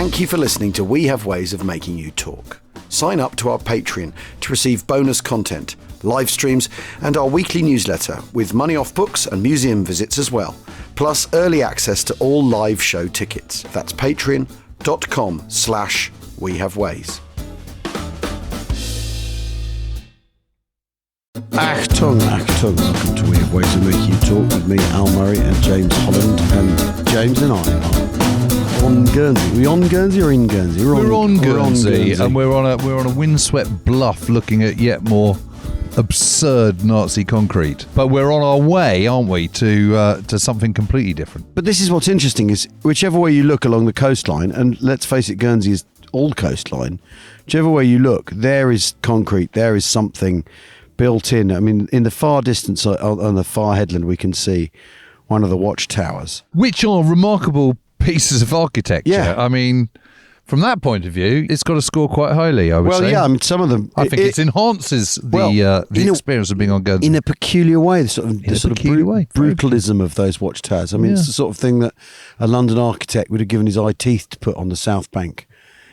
Thank you for listening to We Have Ways of Making You Talk. Sign up to our Patreon to receive bonus content, live streams, and our weekly newsletter with money off books and museum visits as well, plus early access to all live show tickets. That's patreon.com/wehaveways. Achtung. Welcome to We Have Ways of Making You Talk with me, Al Murray, and James Holland. And James and I are on Guernsey. Are we on Guernsey or in Guernsey? We're on Guernsey, and we're on a windswept bluff looking at yet more absurd Nazi concrete. But we're on our way, aren't we, to something completely different. But this is what's interesting, is whichever way you look along the coastline, and let's face it, Guernsey is all coastline, whichever way you look, there is concrete, there is something built in. I mean, in the far distance on the far headland, we can see one of the watchtowers, which are remarkable pieces of architecture. Yeah. I mean, from that point of view, it's got to score quite highly, I would say. Well, yeah, I mean, some of them... I think it enhances the experience of being on Guernsey. In a peculiar way, the sort of brutalism of those watchtowers. I mean, it's the sort of thing that a London architect would have given his eye teeth to put on the South Bank.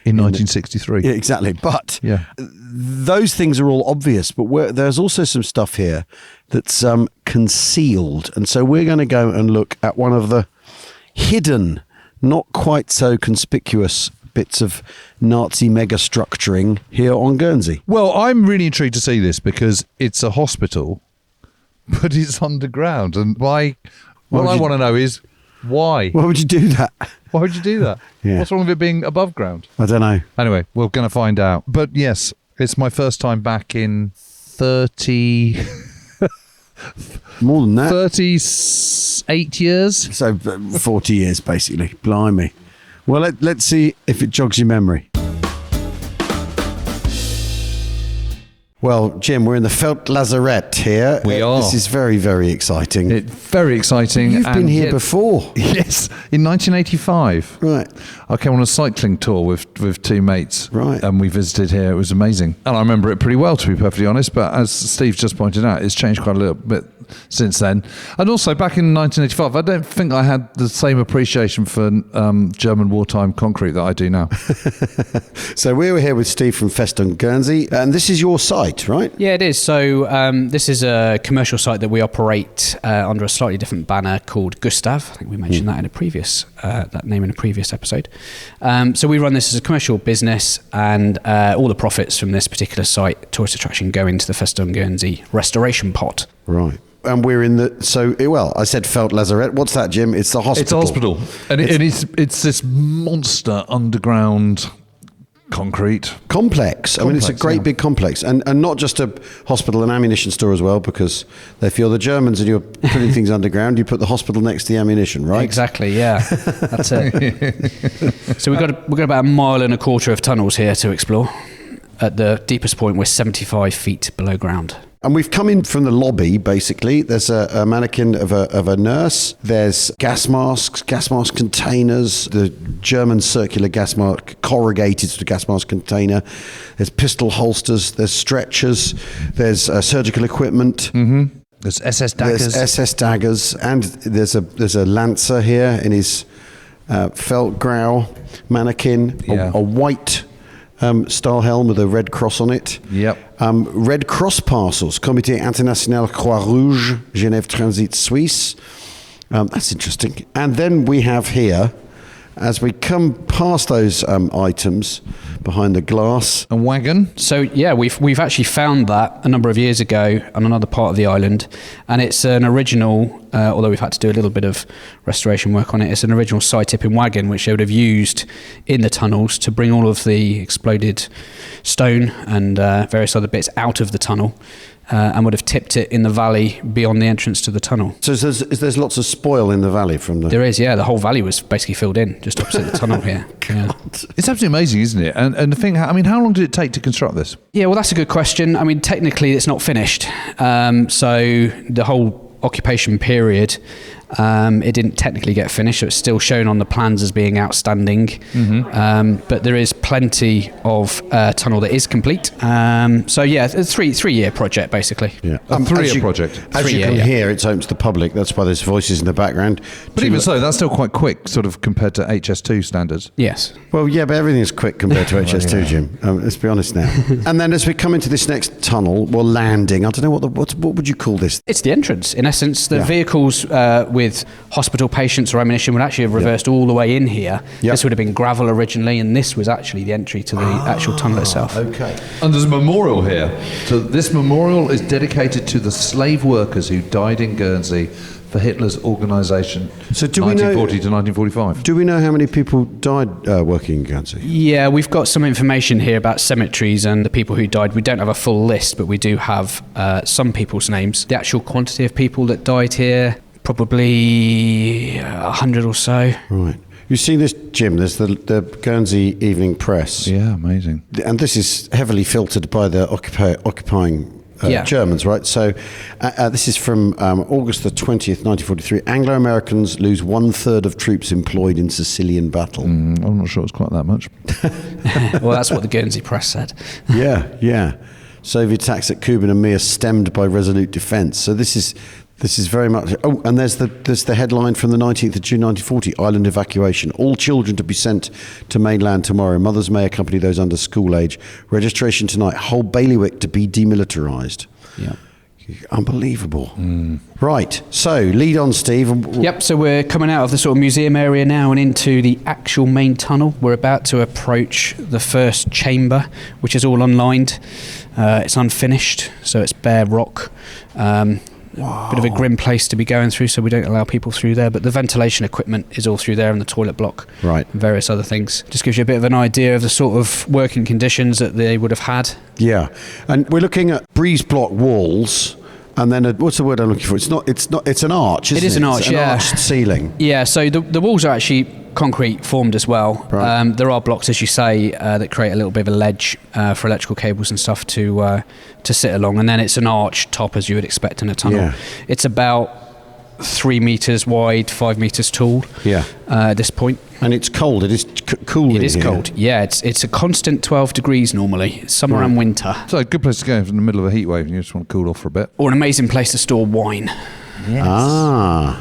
In 1963. Yeah, exactly. But those things are all obvious, but there's also some stuff here that's concealed. And so we're going to go and look at one of the hidden, not quite so conspicuous bits of Nazi megastructuring here on Guernsey. Well, I'm really intrigued to see this because it's a hospital, but it's underground. And what I want to know is why? Why would you do that? Why would you do that? Yeah. What's wrong with it being above ground? I don't know. Anyway, we're going to find out. But yes, it's my first time back in 30... More than that. 38 years. So 40 years, basically. Blimey. Well, let's see if it jogs your memory. Well, Jim, we're in the Felt Lazarette here. We are. This is very, very exciting. It's very exciting. You've been here before. Yes, in 1985. Right. I came on a cycling tour with two mates. Right. And we visited here. It was amazing. And I remember it pretty well, to be perfectly honest. But as Steve just pointed out, it's changed quite a little bit since then. And also, back in 1985, I don't think I had the same appreciation for German wartime concrete that I do now. So we were here with Steve from Fest on Guernsey, and this is your site, right? Yeah, it is. So this is a commercial site that we operate under a slightly different banner called Gustav. I think we mentioned that in a previous that name in a previous episode. So we run this as a commercial business, and all the profits from this particular site, tourist attraction, go into the Fest on Guernsey restoration pot. Right. And we're in I said Felt Lazarette. What's that, Jim? It's the hospital. It's a hospital. And it's this monster underground concrete complex. I mean, it's a great big complex, and not just a hospital and ammunition store as well, because they feel the Germans and you're putting things underground, you put the hospital next to the ammunition, right? Exactly, yeah. That's it. So we've got about 1.25 miles of tunnels here to explore. At the deepest point, we're 75 feet below ground. And we've come in from the lobby, basically. There's a mannequin of a nurse. There's gas masks, gas mask containers, the German circular gas mask, corrugated sort of gas mask container. There's pistol holsters, there's stretchers, there's surgical equipment. Mm-hmm. There's SS daggers. There's SS daggers. And there's a lancer here in his Feldgrau mannequin, a white style helm with a red cross on it. Yep. Red Cross parcels, Comité International Croix-Rouge, Genève Transit Suisse. That's interesting. And then we have here, as we come past those items behind the glass, a wagon. So yeah, we've actually found that a number of years ago on another part of the island, and it's an original. Although we've had to do a little bit of restoration work on it, it's an original side-tipping wagon which they would have used in the tunnels to bring all of the exploded stone and various other bits out of the tunnel. And would have tipped it in the valley beyond the entrance to the tunnel. So there's lots of spoil in the valley from the... There is, yeah. The whole valley was basically filled in, just opposite the tunnel here. Yeah. It's absolutely amazing, isn't it? And the thing, I mean, how long did it take to construct this? Yeah, well, that's a good question. I mean, technically, it's not finished. So the whole occupation period It didn't technically get finished, so it's still shown on the plans as being outstanding. But there is plenty of tunnel that is complete. So yeah, it's a three-year project basically. Yeah. A 3-year project. As you can hear, it's open to the public. That's why there's voices in the background. But even so, that's still quite quick, sort of compared to HS2 standards. Yes. Well, yeah, but everything's quick compared to HS2, Jim. Let's be honest now. And then as we come into this next tunnel, well, landing. I don't know what would you call this? It's the entrance. In essence, the vehicles with hospital patients or ammunition would actually have reversed all the way in here. Yep. This would have been gravel originally, and this was actually the entry to the actual tunnel itself. Okay. And there's a memorial here. So this memorial is dedicated to the slave workers who died in Guernsey for Hitler's organisation, So do we 1940 know? to 1945. Do we know how many people died working in Guernsey? Yeah, we've got some information here about cemeteries and the people who died. We don't have a full list, but we do have some people's names. The actual quantity of people that died here, probably 100 or so. Right. You see this, Jim? There's the Guernsey Evening Press. Yeah, amazing. And this is heavily filtered by the occupying Germans, right? So this is from August the 20th, 1943. Anglo-Americans lose 1/3 of troops employed in Sicilian battle. I'm not sure it's quite that much. Well, that's what the Guernsey press said. Yeah. Soviet attacks at Kuban and Mir stemmed by resolute defence. So this is very much. Oh, and there's the headline from the 19th of June 1940. Island evacuation. All children to be sent to mainland tomorrow. Mothers may accompany those under school age. Registration tonight. Whole bailiwick to be demilitarised. Yeah. Unbelievable. Right. So lead on, Steve. Yep, so we're coming out of the sort of museum area now and into the actual main tunnel. We're about to approach the first chamber, which is all unlined. It's unfinished, so it's bare rock. Bit of a grim place to be going through, so we don't allow people through there. But the ventilation equipment is all through there, and the toilet block, Right. and various other things. Just gives you a bit of an idea of the sort of working conditions that they would have had. Yeah, and we're looking at breeze block walls, and then what's the word I'm looking for? It's an arch. Isn't It is an arch, It's an yeah. arched ceiling. Yeah, so the walls are actually concrete formed as well. Right. There are blocks, as you say, that create a little bit of a ledge for electrical cables and stuff to sit along, and then it's an arch top as you would expect in a tunnel. Yeah. It's about 3 meters wide, 5 meters tall. Yeah. At this point. And it's cold. It is cool. It is cold. Yeah, it's a constant 12 degrees normally, summer and winter. So a good place to go in the middle of a heat wave and you just want to cool off for a bit. Or an amazing place to store wine. Yes. Ah.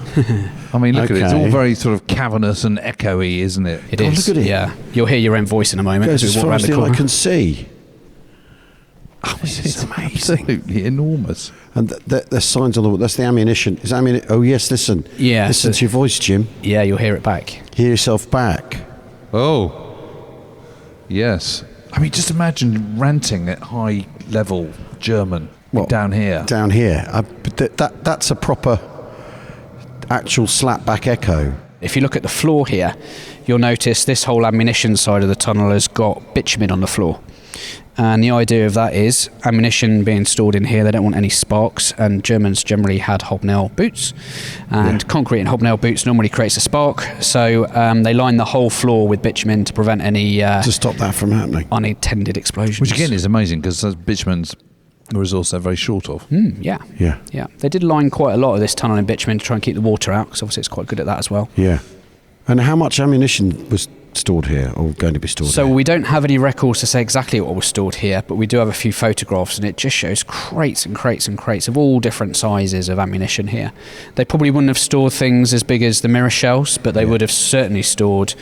I mean, look at it. It's all Okay. very sort of cavernous and echoey, isn't it? It is. look at it. Yeah, you'll hear your own voice in a moment Goes as as we walk far around as the the eye corner. can see. This is amazing. Absolutely enormous. And the signs on the wall. That's the ammunition. Is ammunition? Oh yes. Listen. Yeah, Listen so- to your voice, Jim. Yeah, you'll hear it back. Hear yourself back. Oh, yes. I mean, just imagine ranting at high level German down here. Down here. But that's a proper, actual slapback echo. If you look at the floor here, you'll notice this whole ammunition side of the tunnel has got bitumen on the floor. And the idea of that is ammunition being stored in here, they don't want any sparks, and Germans generally had hobnail boots, and concrete and hobnail boots normally creates a spark, so they line the whole floor with bitumen to prevent any To stop that from happening. unintended explosions. Which again is amazing because bitumen's a resource they're very short of. Yeah. Yeah. Yeah. They did line quite a lot of this tunnel in bitumen to try and keep the water out, because obviously it's quite good at that as well. Yeah. And how much ammunition was stored here, or going to be stored So here? we don't have any records to say exactly what was stored here, but we do have a few photographs, and it just shows crates and crates and crates of all different sizes of ammunition here. They probably wouldn't have stored things as big as the mirror shells, but they would have certainly stored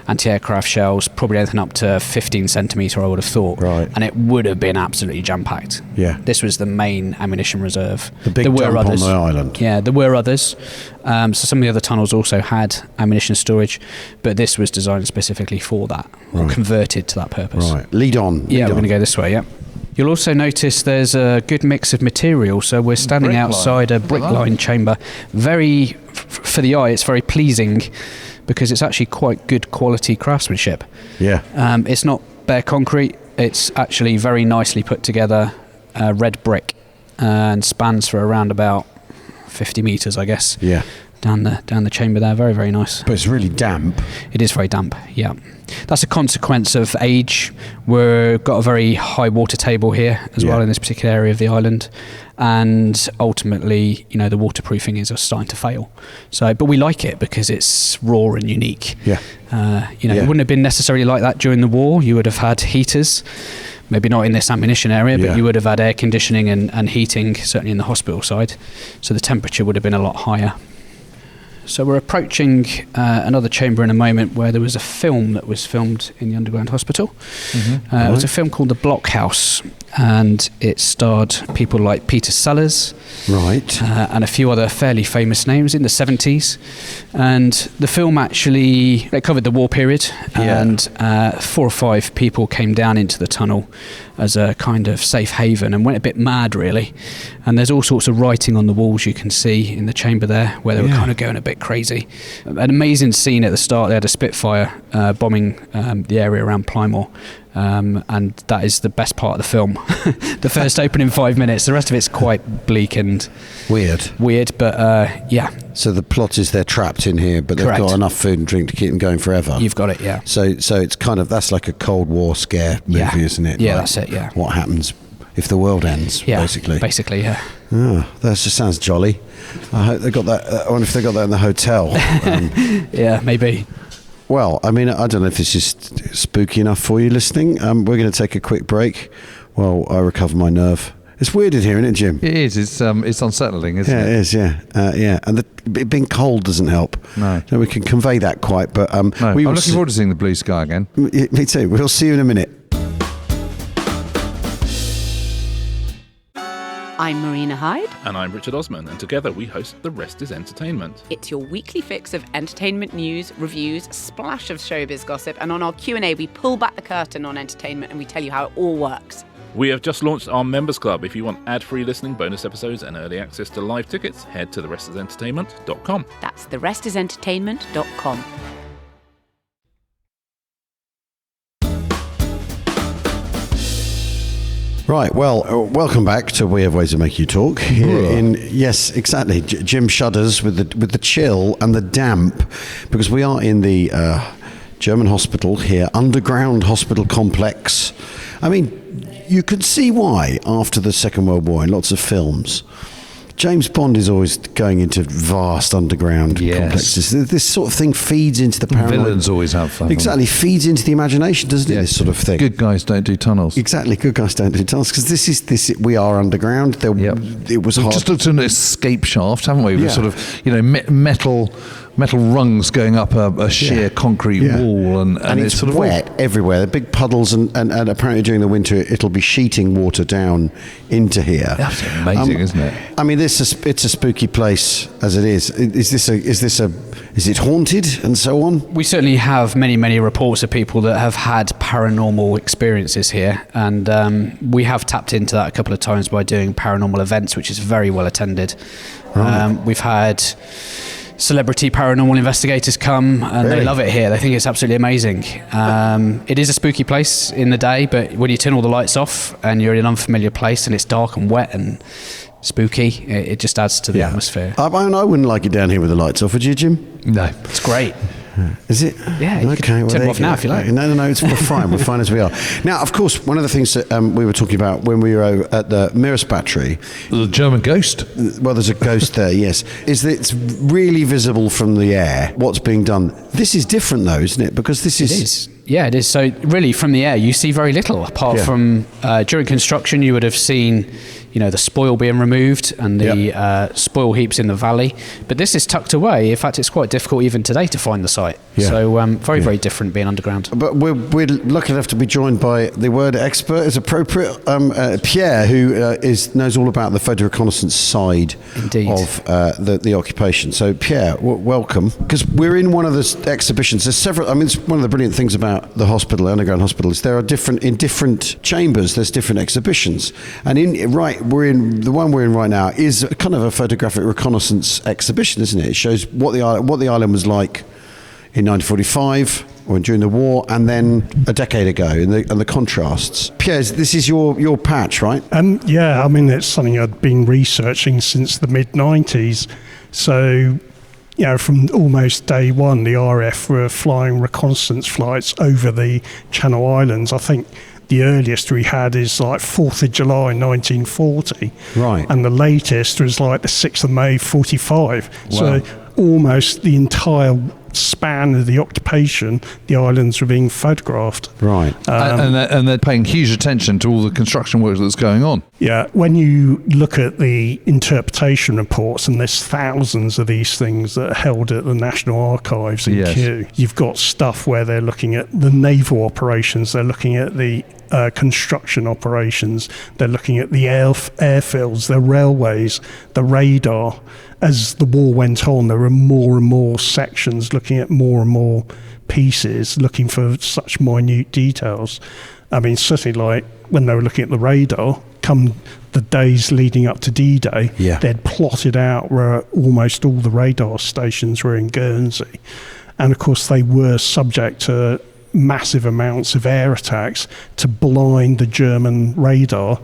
anti-aircraft shells, probably anything up to 15 centimetre, I would have thought. Right. And it would have been absolutely jam-packed. Yeah. This was the main ammunition reserve. The big There were dump others. on the island. Yeah, there were others. So some of the other tunnels also had ammunition storage, but this was designed specifically for that, or Right. converted to that purpose. Right. Lead on. Yeah, lead we're on. going to go this way, yeah. You'll also notice there's a good mix of material. So we're standing Brick line. outside a brick line chamber. Very, for the eye, it's very pleasing because it's actually quite good quality craftsmanship. Yeah. It's not bare concrete. It's actually very nicely put together red brick and spans for around about 50 metres, I guess. Yeah. down the chamber there. Very, very nice. But it's really damp. It is very damp, yeah. That's a consequence of age. We've got a very high water table here as well in this particular area of the island. And ultimately, the waterproofing is starting to fail. But we like it because it's raw and unique. Yeah. It wouldn't have been necessarily like that during the war. You would have had heaters, maybe not in this ammunition area, but you would have had air conditioning and heating, certainly in the hospital side. So the temperature would have been a lot higher. So we're approaching another chamber in a moment where there was a film that was filmed in the underground hospital. Mm-hmm. It was a film called The Blockhouse, and it starred people like Peter Sellers, right, and a few other fairly famous names in the 70s. And the film actually covered the war period, and 4 or 5 people came down into the tunnel as a kind of safe haven and went a bit mad, really. And there's all sorts of writing on the walls you can see in the chamber there where they were kind of going a bit crazy. An amazing scene at the start. They had a Spitfire bombing the area around Plymore. And that is the best part of the film. The first opening 5 minutes. The rest of it's quite bleak and weird, but So the plot is they're trapped in here, but they've got enough food and drink to keep them going forever. You've got it, yeah. So it's kind of, that's like a Cold War scare movie, isn't it? Yeah, that's it, yeah. What happens if the world ends, basically. Basically, yeah. Oh, that just sounds jolly. I hope they got that. I wonder if they got that in the hotel. Yeah, maybe. Well, I mean, I don't know if this is spooky enough for you listening. We're going to take a quick break while I recover my nerve. It's weird in here, isn't it, Jim? It is. It's unsettling, isn't it? Yeah, it is, yeah. And it being cold doesn't help. No. We can convey that quite, but... no. I'm looking forward to seeing the blue sky again. Me too. We'll see you in a minute. I'm Marina Hyde. And I'm Richard Osman, and together we host The Rest is Entertainment. It's your weekly fix of entertainment news, reviews, a splash of showbiz gossip, and on our Q&A we pull back the curtain on entertainment and we tell you how it all works. We have just launched our Members Club. If you want ad-free listening, bonus episodes, and early access to live tickets, head to therestisentertainment.com. That's therestisentertainment.com. Right, well, welcome back to We Have Ways to Make You Talk. Yes, exactly. Jim shudders with the chill and the damp, because we are in the German hospital here, underground hospital complex. I mean, you could see why after the Second World War in lots of films. James Bond is always going into vast underground complexes. This sort of thing feeds into the paranoia. Villains always have fun. Exactly, feeds into the imagination, doesn't it? This sort of thing. Good guys don't do tunnels. Exactly, good guys don't do tunnels, because we are underground. It was hard. Just looked at an escape shaft, haven't we? With sort of metal rungs going up a sheer concrete wall, and it's sort of wet everywhere. The big puddles, and apparently during the winter it'll be sheeting water down into here. That's amazing, isn't it? I mean, it's a spooky place as it is. Is it haunted and so on? We certainly have many reports of people that have had paranormal experiences here, and we have tapped into that a couple of times by doing paranormal events, which is very well attended. Right. We've had celebrity paranormal investigators come, and they love it here. They think it's absolutely amazing. It is a spooky place in the day, but when you turn all the lights off and you're in an unfamiliar place and it's dark and wet and spooky, it just adds to the atmosphere. I wouldn't like it down here with the lights off, would you, Jim? No. It's great. Is it? Yeah, you can turn it off now if you like. No, we're fine. We're fine as we are. Now, of course, one of the things that we were talking about when we were over at the Mirrors Battery... The German ghost? Well, there's a ghost there, yes. Is that it's really visible from the air, what's being done. This is different, though, isn't it? Because this is... It is. Yeah, it is. So, really, from the air, you see very little, apart from... during construction, you would have seen... the spoil being removed and the spoil heaps in the valley. But this is tucked away. In fact, it's quite difficult even today to find the site. Yeah. So very different being underground. But we're lucky enough to be joined by the word expert, is appropriate, Pierre, who knows all about the photo reconnaissance side of the occupation. So, Pierre, welcome. Because we're in one of the exhibitions. There's several. I mean, it's one of the brilliant things about the hospital, the underground hospital, is there are different chambers. There's different exhibitions, and the one we're in right now is kind of a photographic reconnaissance exhibition, isn't it? It shows what the island was like in 1945 or during the war, and then a decade ago, and the contrasts. Pierre, this is your patch, right? Yeah, I mean, it's something I'd been researching since the mid-90s. So from almost day one, the RAF were flying reconnaissance flights over the Channel Islands. I think the earliest we had is like 4th of July 1940. Right. And the latest was like the 6th of May 45. Wow. So almost the entire span of the occupation, the islands were being photographed. Right. And they're paying huge attention to all the construction work that's going on. Yeah, when you look at the interpretation reports, and there's thousands of these things that are held at the National Archives in Yes. Kew, you've got stuff where they're looking at the naval operations, they're looking at the construction operations, they're looking at the airfields, the railways, the radar. As the war went on, there were more and more sections looking at more and more pieces, looking for such minute details. I mean, certainly like when they were looking at the radar, come the days leading up to D-Day, they'd plotted out where almost all the radar stations were in Guernsey. And of course, they were subject to massive amounts of air attacks to blind the German radar,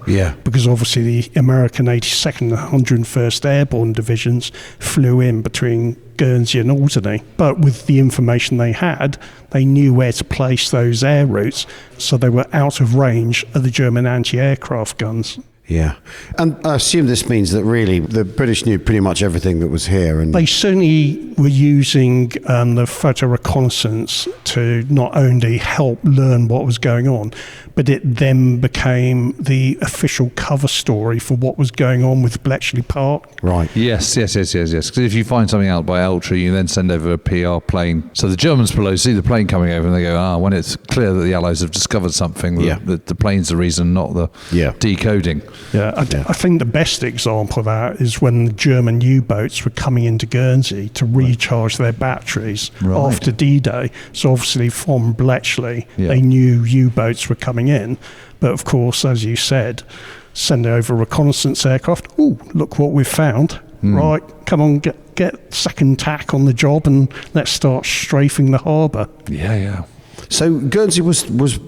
because obviously the American 82nd and 101st Airborne Divisions flew in between Guernsey and Alderney. But with the information they had, they knew where to place those air routes, so they were out of range of the German anti-aircraft guns. Yeah. And I assume this means that really the British knew pretty much everything that was here. And they certainly were using the photo reconnaissance to not only help learn what was going on, but it then became the official cover story for what was going on with Bletchley Park. Right. Yes. Because if you find something out by Ultra, you then send over a PR plane. So the Germans below see the plane coming over and they go, when it's clear that the Allies have discovered something, the plane's the reason, not the decoding. Yeah, I think the best example of that is when the German U-boats were coming into Guernsey to recharge their batteries after D-Day. So obviously from Bletchley, they knew U-boats were coming in. But of course, as you said, send over reconnaissance aircraft. Oh, look what we've found. Right, come on, get second tack on the job and let's start strafing the harbour. Yeah. So Guernsey was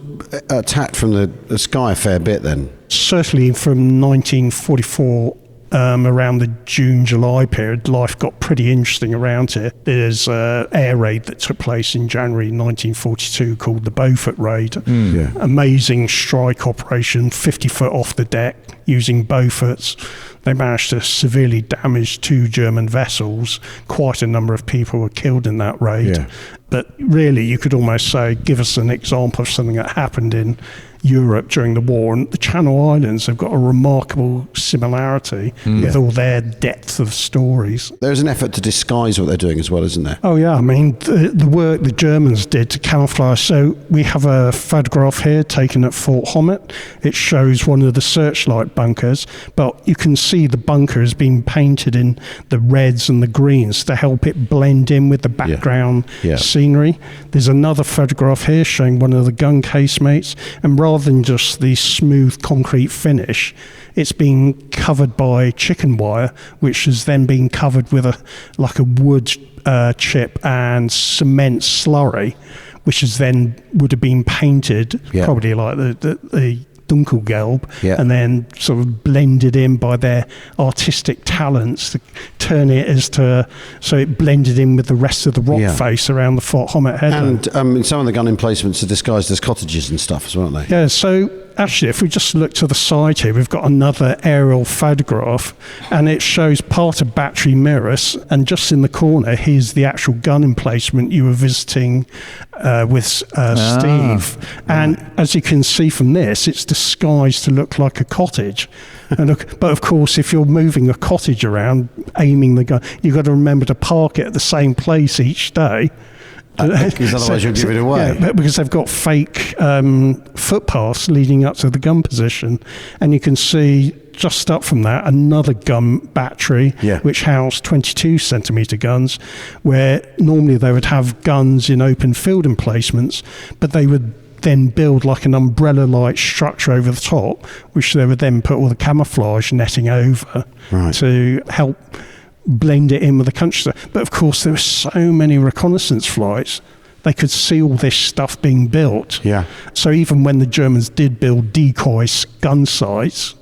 attacked from the sky a fair bit then? Certainly from 1944, around the June-July period, life got pretty interesting around here. There's an air raid that took place in January 1942 called the Beaufort Raid. Amazing strike operation, 50 foot off the deck using Beauforts. They managed to severely damage 2 German vessels. Quite a number of people were killed in that raid. But really, you could almost say, give us an example of something that happened in Europe during the war. And the Channel Islands have got a remarkable similarity with all their depth of stories. There's an effort to disguise what they're doing as well, isn't there? Oh, yeah. I mean, the work the Germans did to camouflage. So we have a photograph here taken at Fort Homet. It shows one of the searchlight bunkers, but you can see the bunker has been painted in the reds and the greens to help it blend in with the background scenery. There's another photograph here showing one of the gun casemates, and rather than just the smooth concrete finish, it's been covered by chicken wire, which has then been covered with a wood chip and cement slurry, which is then would have been painted probably like the Dunkelgelb, and then sort of blended in by their artistic talents to turn it so it blended in with the rest of the rock face around the Fort Homet headland. And some of the gun emplacements are disguised as cottages and stuff as well, aren't they? Yeah, so actually, if we just look to the side here, we've got another aerial photograph, and it shows part of Battery Mirrors, and just in the corner, here's the actual gun emplacement you were visiting with Steve. And as you can see from this, it's disguised to look like a cottage. But of course, if you're moving a cottage around, aiming the gun, you've got to remember to park it at the same place each day. Because otherwise you'll give it away. Yeah, because they've got fake footpaths leading up to the gun position. And you can see just up from that another gun battery, which housed 22 centimetre guns, where normally they would have guns in open field emplacements, but they would then build like an umbrella-like structure over the top, which they would then put all the camouflage netting over to help blend it in with the countryside. But of course, there were so many reconnaissance flights, they could see all this stuff being built. So even when the Germans did build decoy gun sites,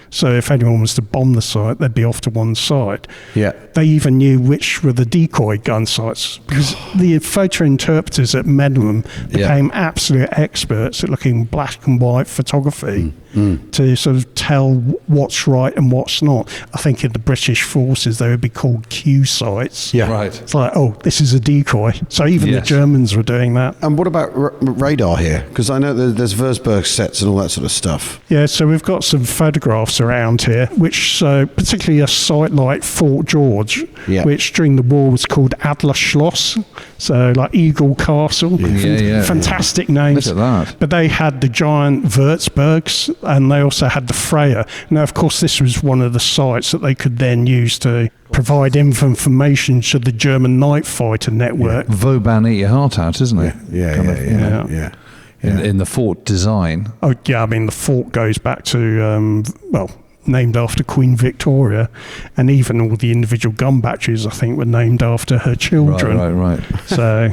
So if anyone was to bomb the site, they'd be off to one side. Yeah. They even knew which were the decoy gun sites, because the photo interpreters at Medlam became absolute experts at looking black and white photography to sort of tell what's right and what's not. I think in the British forces they would be called Q sites. Yeah. Right. It's like, oh, this is a decoy. So even the Germans were doing that. And what about radar here? Because I know there's Würzburg sets and all that sort of stuff. Yeah, so we've got some photographs around here, which particularly a site like Fort George, which during the war was called Adler Schloss, so like Eagle Castle. Fantastic names. Look at that. But they had the giant Würzburgs, and they also had the Freya. Now, of course, this was one of the sites that they could then use to provide information to the German night fighter network. Vauban eat your heart out, isn't it? Yeah. In the fort design. Oh, yeah, I mean, the fort goes back to, named after Queen Victoria, and even all the individual gun batteries, I think, were named after her children. Right. So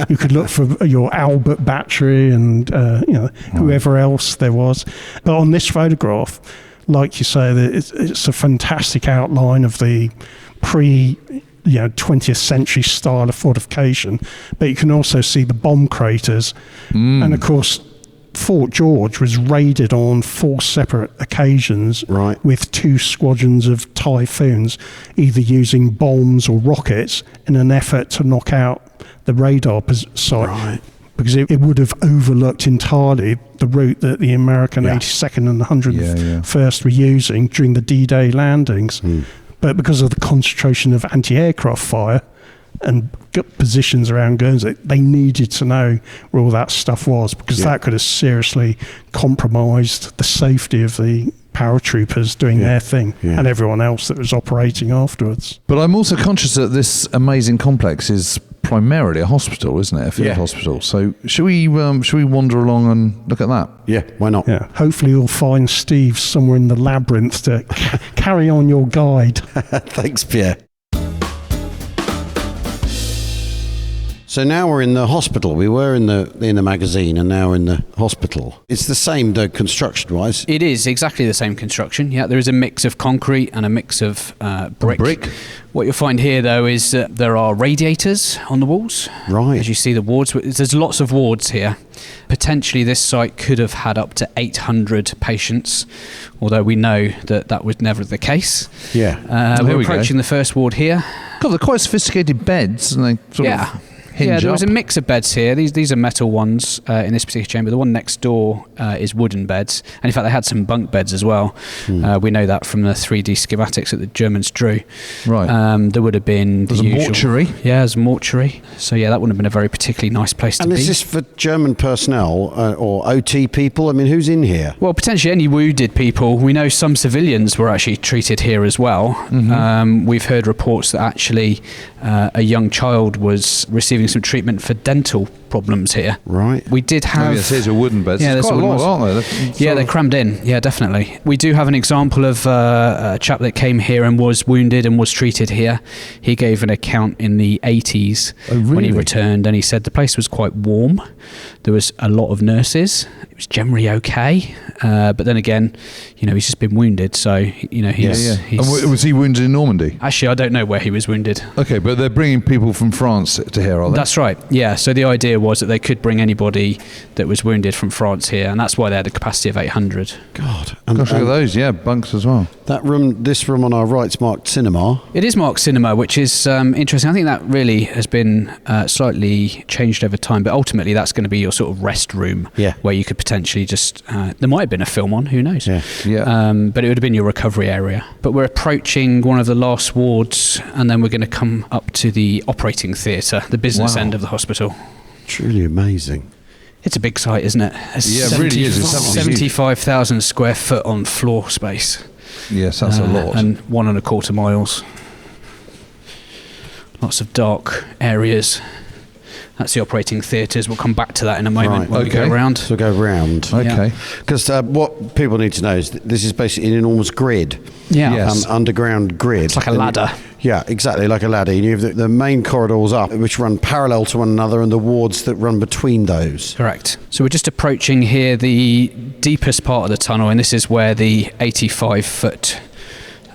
you could look for your Albert battery and, whoever else there was. But on this photograph, like you say, it's a fantastic outline of the 20th century style of fortification, but you can also see the bomb craters. And of course, Fort George was raided on 4 separate occasions with 2 squadrons of Typhoons, either using bombs or rockets in an effort to knock out the radar site. Because it would have overlooked entirely the route that the American 82nd and 101st were using during the D-Day landings. But because of the concentration of anti-aircraft fire and positions around Guernsey, they needed to know where all that stuff was, because that could have seriously compromised the safety of the paratroopers doing their thing and everyone else that was operating afterwards. But I'm also conscious that this amazing complex is primarily a hospital, isn't it? A field hospital. So should we wander along and look at that? Yeah, why not? Yeah. Hopefully you'll find Steve somewhere in the labyrinth to carry on your guide. Thanks, Pierre. So now we're in the hospital. We were in the magazine, and now we're in the hospital. It's the same, though, construction-wise. It is exactly the same construction. Yeah, there is a mix of concrete and a mix of brick. What you'll find here, though, is that there are radiators on the walls. Right. As you see the wards, there's lots of wards here. Potentially, this site could have had up to 800 patients, although we know that was never the case. Yeah. We're approaching the first ward here. God, they're quite sophisticated beds, and they sort of hinge there was a up. mix of beds here. These are metal ones in this particular chamber. The one next door is wooden beds, and in fact they had some bunk beds as well. We know that from the 3D schematics that the Germans drew. Right. There would have been There's a mortuary. Yeah, there's a mortuary. So yeah, that wouldn't have been a very particularly nice place to be. And is this for German personnel or OT people? I mean, who's in here? Well, potentially any wounded people. We know some civilians were actually treated here as well. We've heard reports that actually a young child was receiving some treatment for dental problems here. Right. We did have... Here's a wooden bed. Yeah, there's quite a lot, aren't there? They're crammed in. Yeah, definitely. We do have an example of a chap that came here and was wounded and was treated here. He gave an account in the 80s when he returned, and he said the place was quite warm. There was a lot of nurses. It was generally okay. But then again, he's just been wounded. So, he's... And was he wounded in Normandy? Actually, I don't know where he was wounded. Okay, but they're bringing people from France to here, are they? That's right, yeah. So the idea was that they could bring anybody that was wounded from France here, and that's why they had a capacity of 800. God. Gosh, look at those, bunks as well. This room on our right's marked cinema. It is marked cinema, which is interesting. I think that really has been slightly changed over time, but ultimately that's going to be your sort of rest room, where you could potentially just... there might have been a film on, who knows? Yeah. But it would have been your recovery area. But we're approaching one of the last wards, and then we're going to come up to the operating theatre, the business end of the hospital. Truly amazing. It's a big site, isn't it? It really is. It's 75,000 square foot on floor space. Yes, that's a lot. And 1.25 miles. Lots of dark areas. That's the operating theatres. We'll come back to that in a moment Right, when we go around. So go round. Okay. Because what people need to know is this is basically an enormous grid. Yeah. Yes. Underground grid. It's like a ladder. Yeah, exactly, like a ladder. You have the main corridors up, which run parallel to one another, and the wards that run between those. Correct. So we're just approaching here the deepest part of the tunnel, and this is where the 85-foot...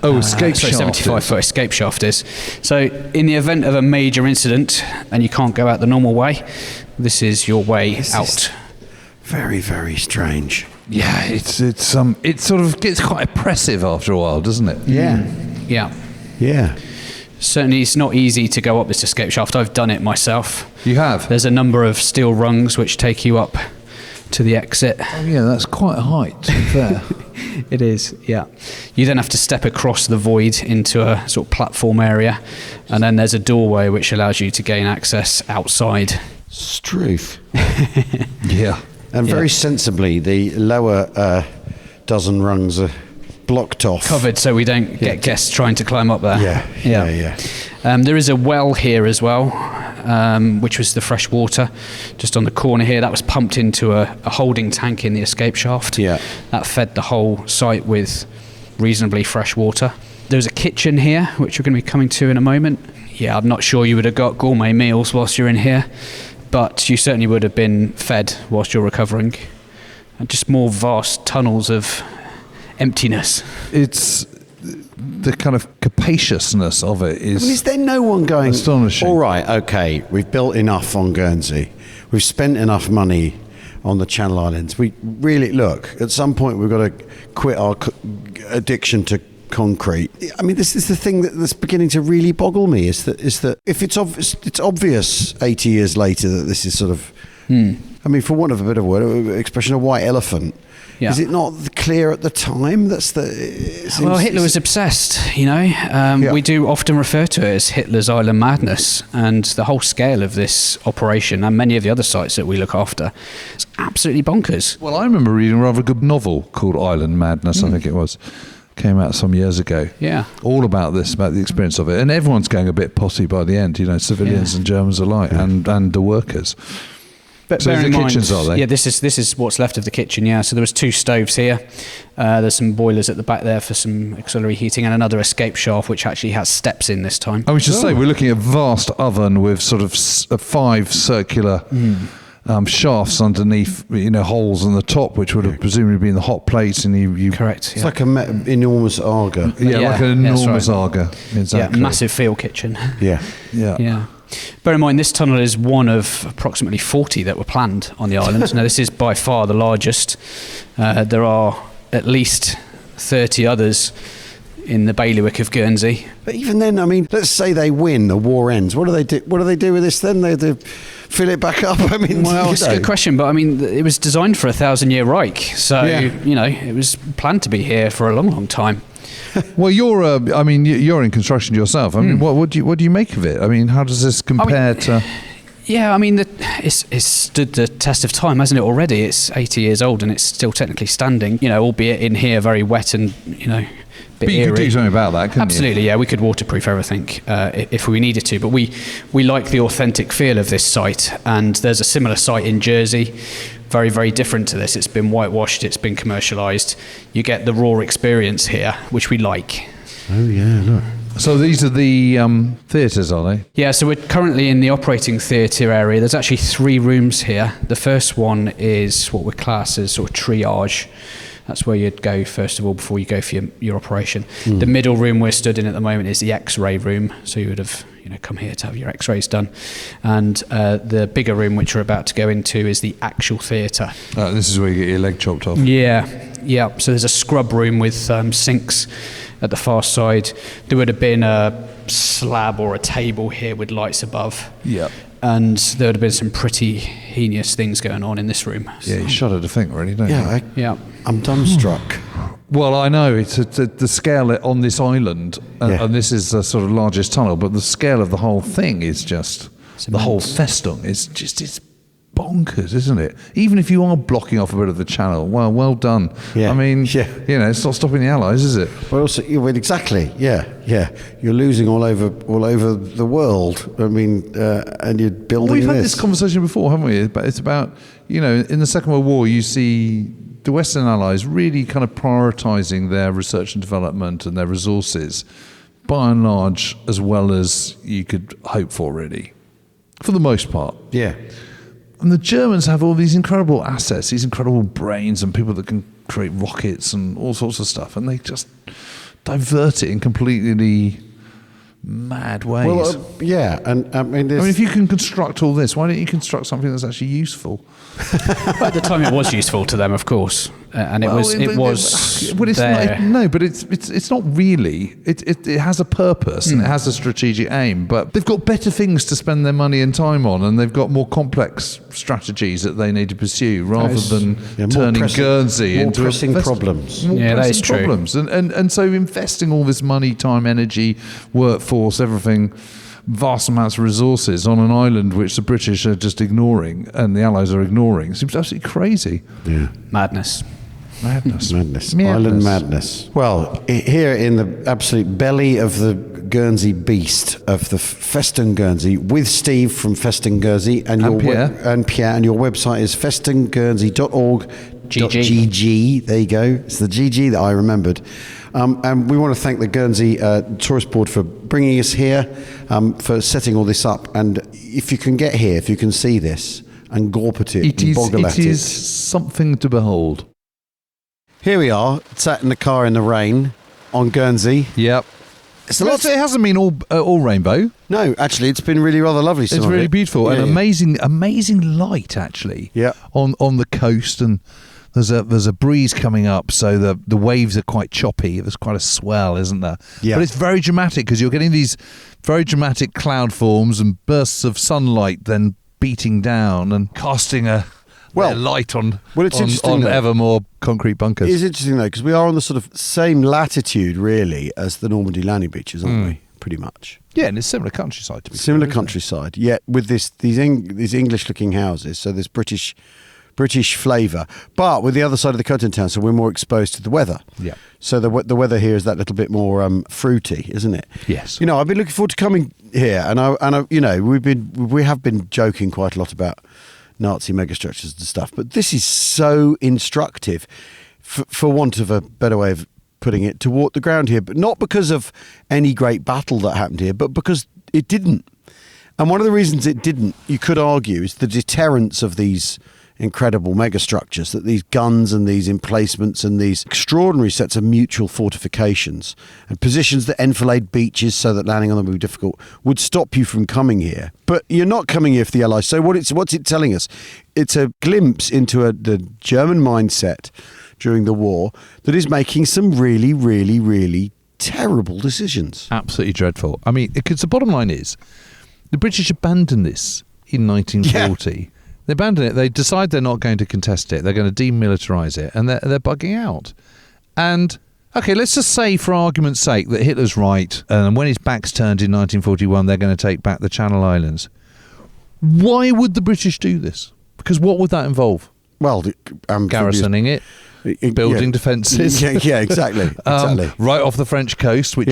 escape shaft. 75-foot escape shaft is. So in the event of a major incident, and you can't go out the normal way, this is your way out. Very, very strange. Yeah, it sort of gets quite oppressive after a while, doesn't it? Yeah. Yeah. Yeah. Certainly it's not easy to go up this escape shaft. I've done it myself. You have? There's a number of steel rungs which take you up to the exit. Oh, yeah, that's quite a height, to be fair. It is, yeah. You then have to step across the void into a sort of platform area, and then there's a doorway which allows you to gain access outside. Struth. Yeah. And very sensibly, the lower dozen rungs are blocked off. Covered so we don't get guests trying to climb up there. Yeah. There is a well here as well, which was the fresh water just on the corner here. That was pumped into a holding tank in the escape shaft. Yeah. That fed the whole site with reasonably fresh water. There's a kitchen here, which we're going to be coming to in a moment. Yeah, I'm not sure you would have got gourmet meals whilst you're in here, but you certainly would have been fed whilst you're recovering. And just more vast tunnels of emptiness. It's the kind of capaciousness of it is there no one going, astonishing. All right, okay, we've built enough on Guernsey. We've spent enough money on the Channel Islands. We really, look, at some point we've got to quit our addiction to concrete. I mean, this is the thing that's beginning to really boggle me, is that if it's obvious 80 years later that this is sort of, I mean, for want of a better word, expression, a white elephant. Yeah. Is it not clear at the time? Well, Hitler was obsessed, you know. We do often refer to it as Hitler's Island Madness, and the whole scale of this operation and many of the other sites that we look after is absolutely bonkers. Well, I remember reading a rather good novel called Island Madness, I think it was. Came out some years ago. Yeah. All about this, about the experience of it. And everyone's going a bit potty by the end, you know, civilians and Germans alike, and the workers. But so the kitchens, are they? Yeah, this is what's left of the kitchen, yeah. So there was 2 stoves here. There's some boilers at the back there for some auxiliary heating, and another escape shaft, which actually has steps in this time. I was just saying, we're looking at a vast oven with sort of 5 circular shafts underneath, you know, holes on the top, which would have presumably been the hot plates, and you Correct. It's like an enormous Arga. Yeah, like an enormous right. Arga. Exactly. Yeah, massive field kitchen. Yeah. Bear in mind, this tunnel is one of approximately 40 that were planned on the island. Now, this is by far the largest. There are at least 30 others in the bailiwick of Guernsey. But even then, I mean, let's say they win, the war ends. What do they do? What do they do with this then? They fill it back up? I mean, well, it's a good question, but I mean, it was designed for a 1,000-year Reich, so you know, it was planned to be here for a long, long time. Well, you're in construction yourself. I mean, what do you make of it? I mean, how does this compare to? Yeah, I mean, it's stood the test of time, hasn't it? Already, it's 80 years old and it's still technically standing. You know, albeit in here very wet and But you could do something about that, couldn't you? Absolutely, yeah. We could waterproof everything if we needed to, but we like the authentic feel of this site. And there's a similar site in Jersey, very, very different to this. It's been whitewashed, it's been commercialised. You get the raw experience here, which we like. Oh yeah, look. So these are the theatres, are they? Yeah, so we're currently in the operating theatre area. There's actually 3 rooms here. The first one is what we class as sort of triage. That's where you'd go first of all before you go for your operation. The middle room we're stood in at the moment is the X-ray room, so you would have come here to have your X-rays done. And the bigger room, which we're about to go into, is the actual theatre. This is where you get your leg chopped off. Yeah. So there's a scrub room with sinks at the far side. There would have been a slab or a table here with lights above. Yeah. And there would have been some pretty heinous things going on in this room. Yeah, you shudder to think, really, don't you? Yeah. I'm dumbstruck. Well, I know it's the scale on this island, and this is the sort of largest tunnel, but the scale of the whole thing is just the whole Festung is just it's bonkers, isn't it? Even if you are blocking off a bit of the channel, well done. Yeah. I mean, Yeah. it's not stopping the Allies, is it? But also, exactly, yeah. You're losing all over the world. I mean, and you're building We've had this. this conversation before, haven't we? But it's about, in the Second World War, you see the Western Allies really kind of prioritising their research and development and their resources, by and large, as well as you could hope for, really, for the most part. Yeah. And the Germans have all these incredible assets, these incredible brains and people that can create rockets and all sorts of stuff, and they just divert it in completely mad ways. Well, yeah, and I mean, if you can construct all this, why don't you construct something that's actually useful? At the time, it was useful to them, of course, and it was But it's there. not, but it's not really. It has a purpose and it has a strategic aim. But they've got better things to spend their money and time on, and they've got more complex strategies that they need to pursue rather than turning Guernsey into pressing problems. More Yeah, that is pressing true. problems. And so investing all this money, time, energy, workforce, everything, vast amounts of resources on an island which the British are just ignoring and the Allies are ignoring seems absolutely crazy. Yeah. Madness. Madness. Island madness. Well, here in the absolute belly of the Guernsey beast of the Festung Guernsey, with Steve from Festung Guernsey and Pierre, and your website is festungguernsey.org.gg. There you go. It's the GG that I remembered. And we want to thank the Guernsey Tourist Board for bringing us here, for setting all this up. And if you can get here, if you can see this and gawp at it and boggle at it. It is something to behold. Here we are, sat in the car in the rain on Guernsey. Yep. It's a lot. It hasn't been all rainbow. No, actually, it's been really rather lovely. It's really beautiful and amazing light actually. Yeah. On the coast, and there's a breeze coming up, so the waves are quite choppy. There's quite a swell, isn't there? Yeah. But it's very dramatic because you're getting these very dramatic cloud forms and bursts of sunlight then beating down and casting a light on it's interesting though. ever more concrete bunkers. It is interesting though, because we are on the sort of same latitude really as the Normandy landing beaches, aren't we? Pretty much. Yeah, and it's similar countryside to be Similar fair, countryside, yet with these English-looking houses, so there's British flavour, but with the other side of the coast in town, so we're more exposed to the weather. Yeah. So the weather here is that little bit more fruity, isn't it? Yes. I've been looking forward to coming here, and we have been joking quite a lot about Nazi megastructures and stuff, but this is so instructive, for want of a better way of putting it, to walk the ground here, but not because of any great battle that happened here, but because it didn't. And one of the reasons it didn't, you could argue, is the deterrence of these incredible megastructures, that these guns and these emplacements and these extraordinary sets of mutual fortifications and positions that enfilade beaches so that landing on them would be difficult would stop you from coming here. But you're not coming here for the Allies. So what's it telling us? It's a glimpse into the German mindset during the war that is making some really, really, really terrible decisions. Absolutely dreadful. I mean, because the bottom line is, the British abandoned this in 1940. Yeah. They abandon it. They decide they're not going to contest it. They're going to demilitarize it, and they're bugging out. And okay, let's just say, for argument's sake, that Hitler's right, and when his back's turned in 1941, they're going to take back the Channel Islands. Why would the British do this? Because what would that involve? Well, garrisoning it, building defences. Yeah, exactly. Right off the French coast, which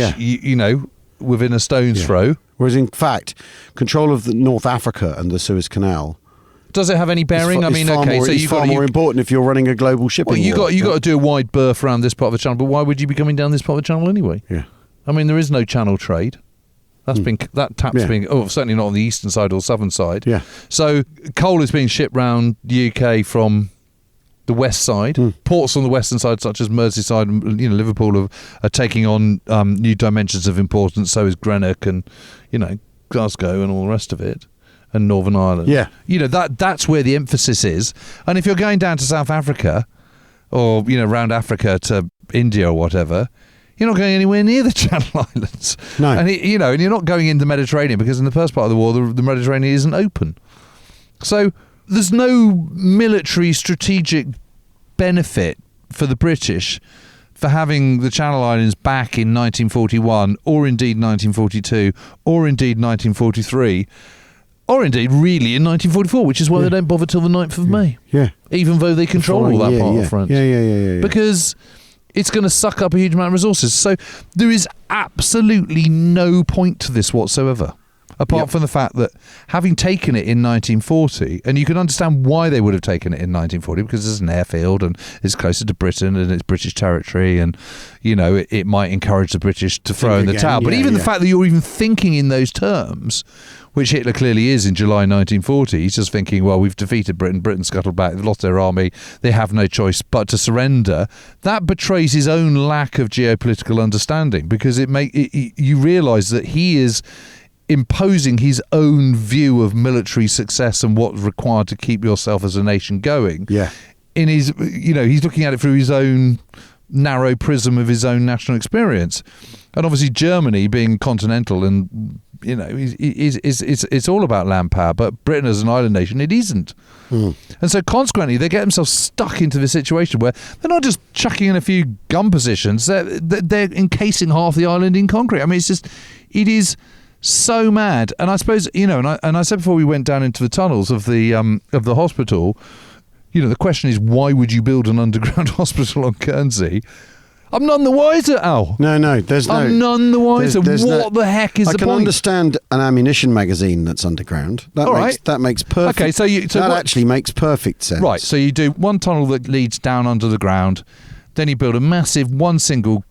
within a stone's throw. Whereas, in fact, control of the North Africa and the Suez Canal. Does it have any bearing? It's far more important if you're running a global shipping. Well, you got to do a wide berth around this part of the channel, but why would you be coming down this part of the channel anyway? Yeah. I mean, there is no channel trade. That tap's being certainly not on the eastern side or southern side. Yeah. So coal is being shipped round the UK from the west side. Ports on the western side, such as Merseyside and Liverpool, are taking on new dimensions of importance. So is Greenock and Glasgow and all the rest of it. And Northern Ireland. Yeah. That's where the emphasis is. And if you're going down to South Africa or, round Africa to India or whatever, you're not going anywhere near the Channel Islands. No. And, and you're not going in the Mediterranean because in the first part of the war, the Mediterranean isn't open. So there's no military strategic benefit for the British for having the Channel Islands back in 1941 or indeed 1942 or indeed 1943. Or indeed, really, in 1944, which is why they don't bother till the 9th of May. Yeah. Even though they control all that part of France. Yeah. Because it's going to suck up a huge amount of resources. So there is absolutely no point to this whatsoever. Apart from the fact that having taken it in 1940, and you can understand why they would have taken it in 1940, because it's an airfield and it's closer to Britain and it's British territory, and it might encourage the British to throw in the towel. But even the fact that you're even thinking in those terms, which Hitler clearly is in July 1940, he's just thinking, well, we've defeated Britain, Britain scuttled back, they've lost their army, they have no choice but to surrender. That betrays his own lack of geopolitical understanding, because you realise that he is imposing his own view of military success and what's required to keep yourself as a nation going. Yeah. In his, he's looking at it through his own narrow prism of his own national experience. And obviously Germany being continental and, it's all about land power, but Britain as an island nation, it isn't. And so consequently, they get themselves stuck into this situation where they're not just chucking in a few gun positions, they're encasing half the island in concrete. I mean, it is so mad. And I suppose, and I said before we went down into the tunnels of the hospital, the question is, why would you build an underground hospital on Guernsey? I'm none the wiser, Al. No, I'm none the wiser. What the heck is the point? I can understand an ammunition magazine that's underground. That makes perfect. Okay, that actually makes perfect sense. Right, so you do one tunnel that leads down under the ground, then you build a massive one single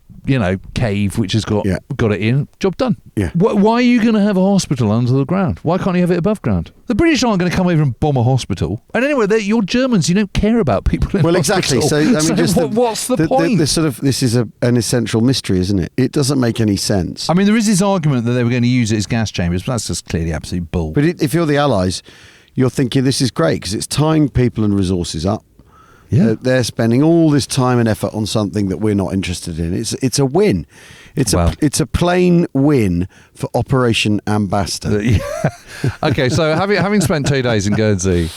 cave which has got it in. Job done. Yeah. Why are you going to have a hospital under the ground? Why can't you have it above ground? The British aren't going to come over and bomb a hospital. And anyway, you're Germans. You don't care about people in exactly. hospital. So I mean, what's the point? This is an essential mystery, isn't it? It doesn't make any sense. I mean, there is this argument that they were going to use it as gas chambers, but that's just clearly absolute bull. But if you're the Allies, you're thinking this is great because it's tying people and resources up. Yeah. They're spending all this time and effort on something that we're not interested in. It's a win. It's a plain win for Operation Ambassador. Okay, so having spent 2 days in Guernsey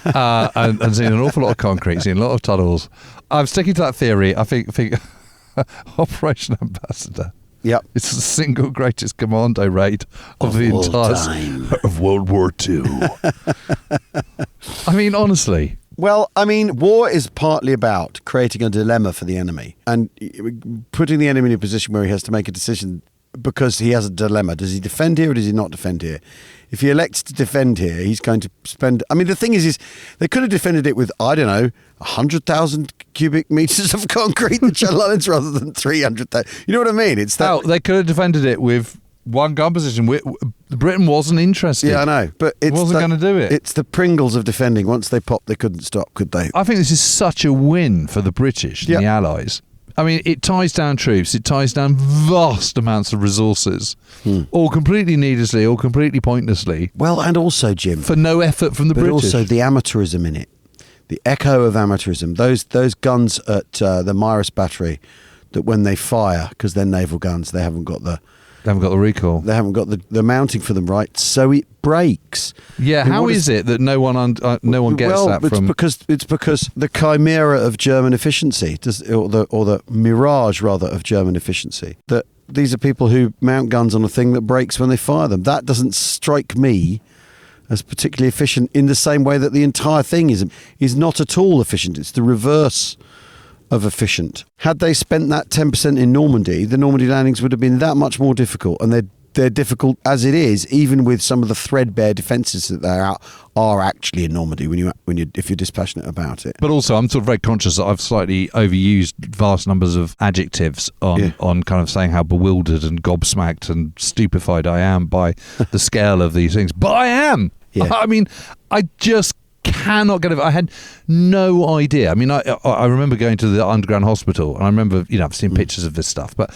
and seen an awful lot of concrete, seen a lot of tunnels, I'm sticking to that theory. I think Operation Ambassador. Yep. It's the single greatest commando raid of the entire time of World War II. I mean, honestly. Well, I mean, war is partly about creating a dilemma for the enemy and putting the enemy in a position where he has to make a decision because he has a dilemma. Does he defend here or does he not defend here? If he elects to defend here, he's going to spend... I mean, the thing is they could have defended it with, 100,000 cubic metres of concrete, the Channel Islands, rather than 300,000. You know what I mean? It's that... they could have defended it with one gun position. Britain wasn't interested. Yeah, I know, but it wasn't going to do it. It's the Pringles of defending. Once they popped, they couldn't stop, could they? I think this is such a win for the British and the Allies. I mean, it ties down troops. It ties down vast amounts of resources, all completely needlessly, all completely pointlessly. Well, and also, Jim, for no effort from the British. But also the amateurism in it, the echo of amateurism. Those guns at the Myris battery, that when they fire, because they're naval guns, they haven't got the recall. They haven't got the mounting for them right, so it breaks. Yeah, how is it that no one gets that from? It's because the chimera of German efficiency, or the mirage rather of German efficiency. That these are people who mount guns on a thing that breaks when they fire them. That doesn't strike me as particularly efficient in the same way that the entire thing is not at all efficient. It's the reverse of efficient. Had they spent that 10% in Normandy, the Normandy landings would have been that much more difficult, and they're difficult as it is, even with some of the threadbare defences that are actually in Normandy if you're dispassionate about it. But also, I'm sort of very conscious that I've slightly overused vast numbers of adjectives on kind of saying how bewildered and gobsmacked and stupefied I am by the scale of these things. But I am. Yeah. I mean, I just cannot get it. I had no idea. I mean, I remember going to the underground hospital, and I remember, I've seen pictures of this stuff, but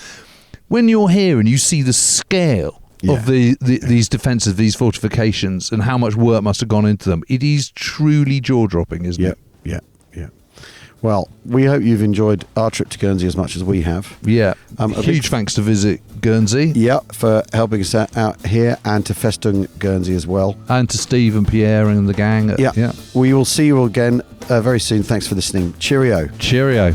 when you're here and you see the scale of these defences, these fortifications, and how much work must have gone into them, it is truly jaw-dropping, isn't it? Yeah. Well, we hope you've enjoyed our trip to Guernsey as much as we have. Yeah. Huge thanks to Visit Guernsey. Yeah, for helping us out here, and to Festung Guernsey as well. And to Steve and Pierre and the gang. Yeah. We will see you again very soon. Thanks for listening. Cheerio. Cheerio.